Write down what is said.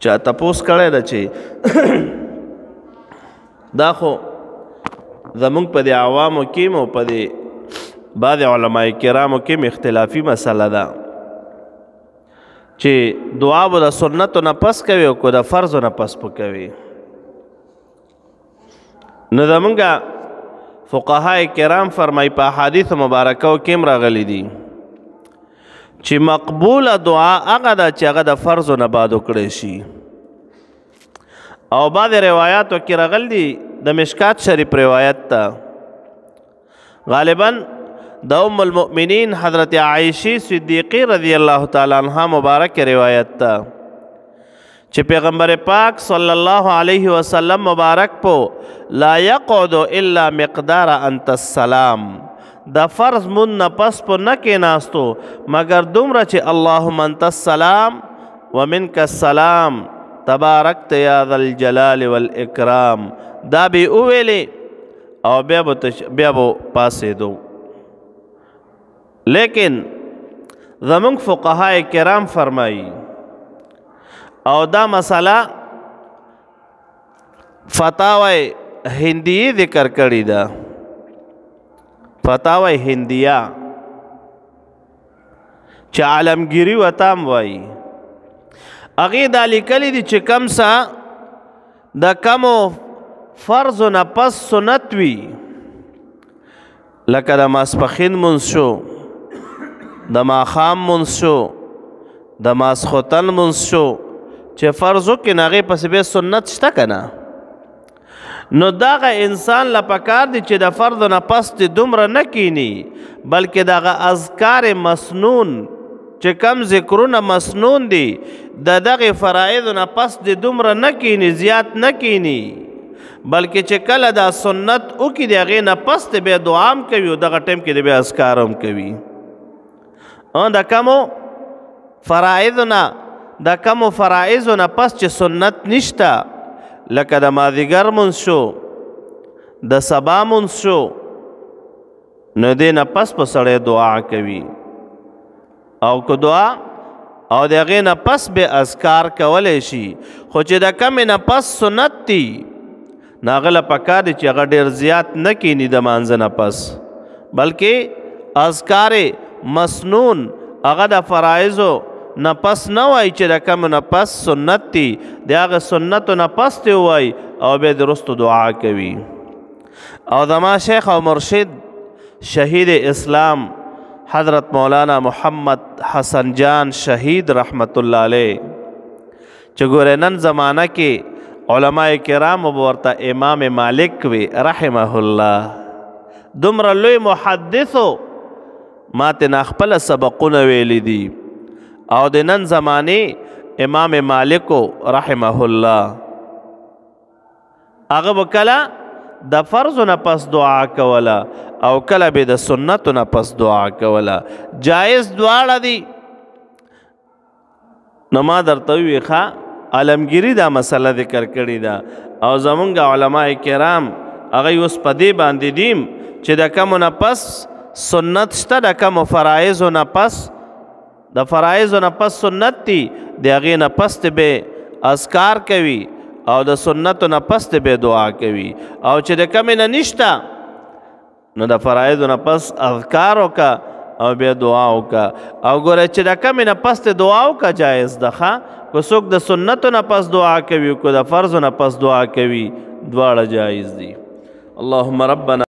چا تپوس کړی ده چې دا خو زمونږ په دې عوامو کې او په دې بعض علماء کرامو کې اختلافي مسله ده چې دعا به د سنتو نه پس کوي او که د فرضو نه پس به کوي. نو زمونږ فقهای کرام فرمایي په احادیث مبارکو کې هم راغلي دي چې مقبوله دعا هغه ده چې هغه د فرضو نه بعد وکړی شي. او بعض روایاتو کې راغلي دي د مشکات شریف روایت ته غالباً د ام المؤمنین حضرت عائشی صدیقی رضی الله تعالی عنها مبارک روایت ته چې پیغمبر پاک صلی الله علیه وسلم مبارک پو لا یقعد الا مقدار انت السلام د فرض من نه پس په نه کېناستو مگر دومره چې اللهم انت السلام ومنک السلام تبارکت یا ذا الجلال والاکرام دا به وویلې او بیا به پاسېدو. لیکن زمونږ فقهای کرام فرمایي او دا مسله فتاوی هندیه ذکر کړې ده، فتاوی هندیه چې عالمگیری وتام وایي هغې دا لیکلي دي چې کم څه د کمو فرضو نه پس سنت وي لکه د ماسپښین مونځ شو، د ماښام مونځ شو، د ماسخوتن مونځ شو چې فرض وکړي نو هغې پسې بیا سنت شته که نه. نو دغه انسان له پکار دی چې د فرضو نه پس دې دومره نه کیني بلکې دغه اذکار مسنون چې کم ذکرونه مسنون دي د دغې فرایضو نه پس دې دومره نه کیني، زیات نه کیني، بلکې چې کله دا سنت وکړي د هغې نه پس دې بیا دعا هم کوي او دغه ټایم کې دې بیا اذکار هم کوي. د کمو فرایضو نه پس چې سنت نشته لکه د مازدیګر مونځ شو، د سبا مونځ شو، نو دې نه پس په سړی دعا کوي او که دعا او د هغې نه پس به اذکار کولی شي. خو چې د کمې نه پس سنت دي نو هغه له پکار دی چې هغه ډېر زیات نه کیني د مانځه نه پس بلکې اذکار مسنون هغه د فرایضو نه پس نه وایي چې د کمو نه پس سنت دي د هغه سنتو نه پس دې ووایي او بیا د وروستو دعا کوي. او زما شیخ او مرشد شهید اسلام حضرت مولانا محمد حسن جان شهید رحمت الله علیه چې ګورې نن زمانه کې علماء کرام به ورته امام مالک وي رحمه الله، دومره لوی محدثو ما ترې خپله سبقونه ویلی دي او د نن زمانې امام مالکو رحمه الله هغه به کله د فرضو نه پس دعا کوله او کله به د سنتو نه پس دعا کوله، جایز دواړه دي. نو ما درته وویل ښه عالمګیري دا مسله ذکر کړې ده او زمونږ علماء کرام هغوی اوس په دې باندې دي چې د کمو نه پس سنت شته، د کمو فرایضو نه پس د فرایضو نه پس سنت دي د هغې نه پس ته به اذکار کوي او د سنتو نه پس ته به دعا کوي. او چې د کمې نه نشته نو د فرایضو نه پس اذکار وکړه او بیا دعا وکړه. او ګوره چې د کمې نه پس ته دعا وکړه جایز ده ښه، که څوک د سنتو نه پس دعا کوي که د فرضو نه پس دعا کوي دواړه جایز دي. اللهم ربنا